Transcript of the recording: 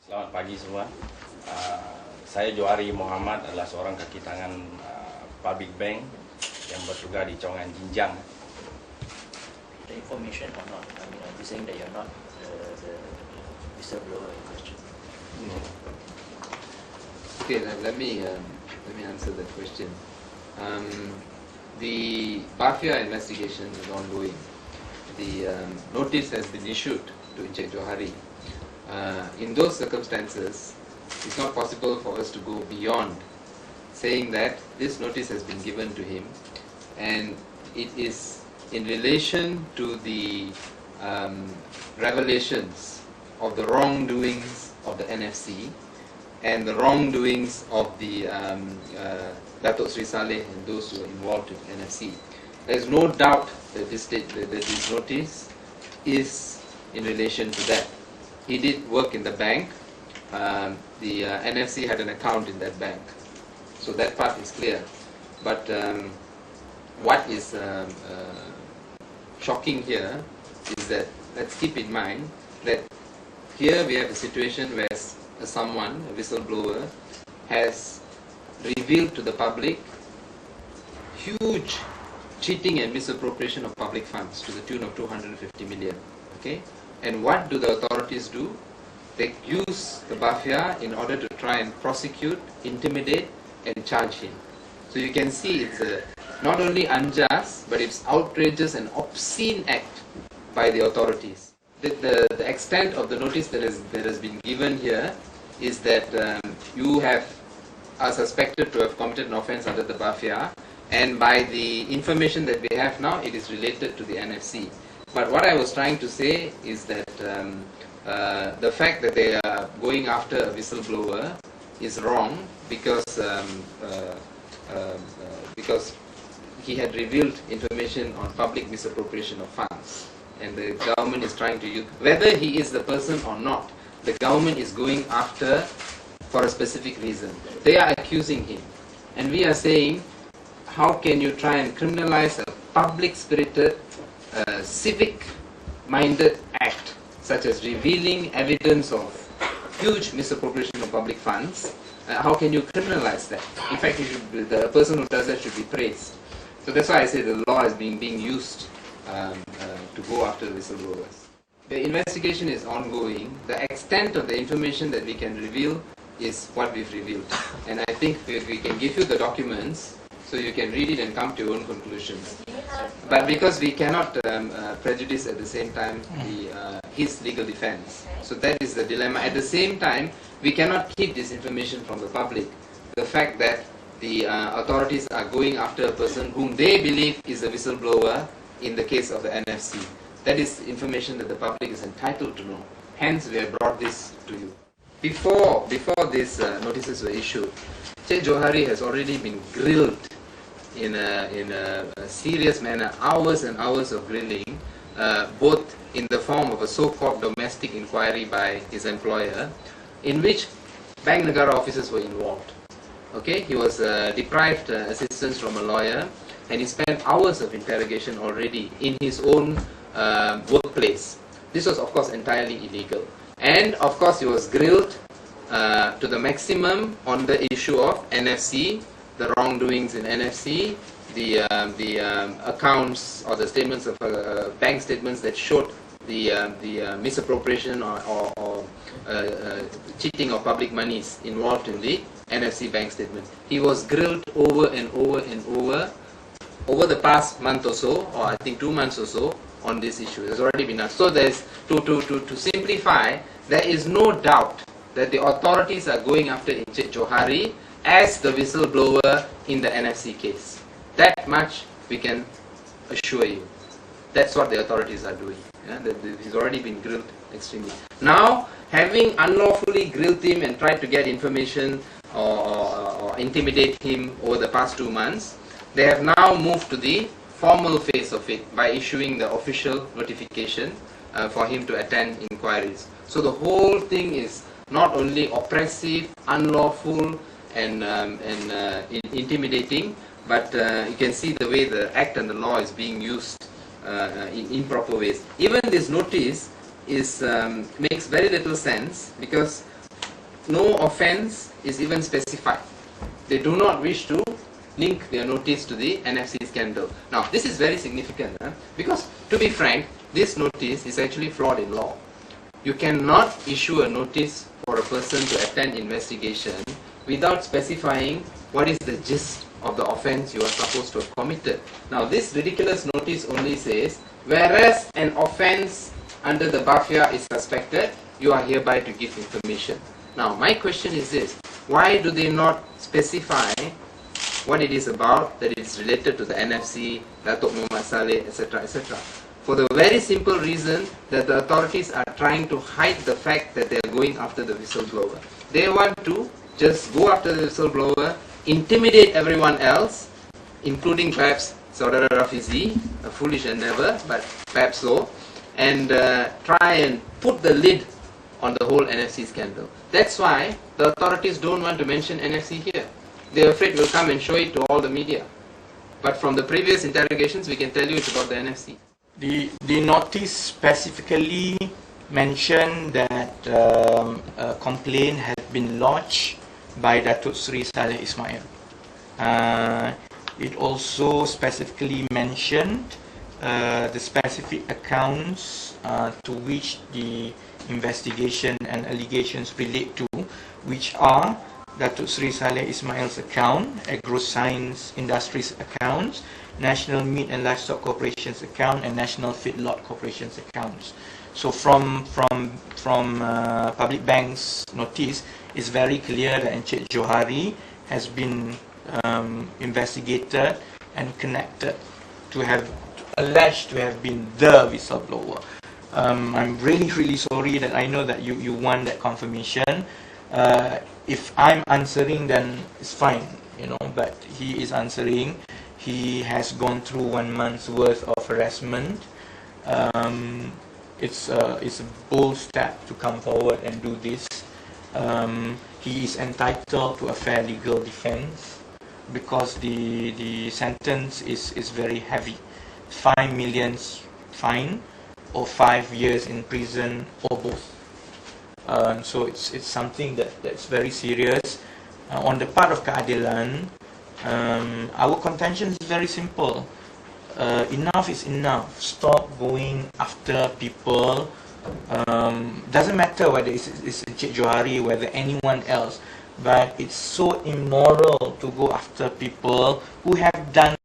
Selamat pagi semua. Saya Johari Muhammad adalah seorang kaki tangan public bank yang bertugas di Cawangan Jinjang. The information or not? I mean, are you saying that you're not the whistleblower in question? Okay, let me answer that question. The Bafia investigation is ongoing. The notice has been issued to Encik Johari. In those circumstances, it's not possible for us to go beyond saying that this notice has been given to him and it is in relation to the revelations of the wrongdoings of the NFC and the wrongdoings of the Datuk Sri Saleh and those who are involved with NFC. There is no doubt that this notice is in relation to that. He did work in the bank. The NFC had an account in that bank. So that part is clear. But what is shocking here is that, let's keep in mind that here we have a situation where someone, a whistleblower, has revealed to the public huge cheating and misappropriation of public funds to the tune of 250 million. Okay? And what do the authorities do? They use the Bafia in order to try and prosecute, intimidate, and charge him. So you can see it's not only unjust, but it's outrageous and obscene act by the authorities. The extent of the notice that has been given here is that you are suspected to have committed an offence under the Bafia, and by the information that we have now, it is related to the NFC. But what I was trying to say is that the fact that they are going after a whistleblower is wrong because he had revealed information on public misappropriation of funds, and the government is trying to use, whether he is the person or not, the government is going after for a specific reason. They are accusing him, and we are saying, how can you try and criminalize a public-spirited, civic-minded act, such as revealing evidence of huge misappropriation of public funds? How can you criminalize that? In fact, the person who does that should be praised. So that's why I say the law is being used to go after whistleblowers. The investigation is ongoing. The extent of the information that we can reveal is what we've revealed. And I think we can give you the documents so you can read it and come to your own conclusions. But because we cannot prejudice at the same time his legal defense, so that is the dilemma. At the same time, we cannot keep this information from the public. The fact that the authorities are going after a person whom they believe is a whistleblower in the case of the NFC. That is information that the public is entitled to know. Hence, we have brought this to you. Before these notices were issued, Encik Johari has already been grilled in a serious manner, hours and hours of grilling, both in the form of a so-called domestic inquiry by his employer, in which Bank Negara officers were involved. Okay, he was deprived assistance from a lawyer, and he spent hours of interrogation already in his own workplace. This was, of course, entirely illegal. And, of course, he was grilled to the maximum on the issue of NFC, the wrongdoings in NFC, the accounts or the statements of bank statements that showed the misappropriation or cheating of public monies involved in the NFC bank statement. He was grilled over and over and over the past month or so, or I think 2 months or so, on this issue. It has already been done. So there's to simplify, there is no doubt that the authorities are going after Encik Johari as the whistleblower in the NFC case. That much we can assure you. That's what the authorities are doing. Yeah? He's already been grilled extremely. Now, having unlawfully grilled him and tried to get information or intimidate him over the past 2 months, they have now moved to the formal phase of it by issuing the official notification for him to attend inquiries. So the whole thing is not only oppressive, unlawful, and intimidating, but you can see the way the act and the law is being used in improper ways. Even this notice is makes very little sense, because no offence is even specified. They do not wish to link their notice to the NFC scandal. Now, this is very significant because, to be frank, this notice is actually flawed in law. You cannot issue a notice for a person to attend investigation without specifying what is the gist of the offence you are supposed to have committed. Now, this ridiculous notice only says, whereas an offence under the BAFIA is suspected, you are hereby to give information. Now, my question is this: why do they not specify what it is about, that it's related to the NFC, Datuk Muhammad Saleh, etc., etc.? For the very simple reason that the authorities are trying to hide the fact that they are going after the whistleblower. They want to just go after the whistleblower, intimidate everyone else, including perhaps Saudara Rafizi, a foolish endeavor, but perhaps so, and try and put the lid on the whole NFC scandal. That's why the authorities don't want to mention NFC here. They're afraid we'll come and show it to all the media. But from the previous interrogations, we can tell you it's about the NFC. The notice specifically mentioned that a complaint had been lodged by Datuk Sri Saleh Ismail. It also specifically mentioned the specific accounts to which the investigation and allegations relate to, which are Datuk Sri Saleh Ismail's account, AgroScience Industries accounts, National Meat and Livestock Corporation's account, and National Feedlot Corporation's accounts. So from Public Bank's notice, it's very clear that Encik Johari has been investigated and connected to have alleged to have been the whistleblower. I'm really sorry that I know that you want that confirmation. If I'm answering, then it's fine, but he is answering. He has gone through 1 month's worth of harassment. It's a bold step to come forward and do this. He is entitled to a fair legal defense because the sentence is very heavy. 5 million fine or 5 years in prison or both. So it's something that's very serious. On the part of keadilan, our contention is very simple. Enough is enough. Stop going after people. Doesn't matter whether it's Encik Johari, whether anyone else, but it's so immoral to go after people who have done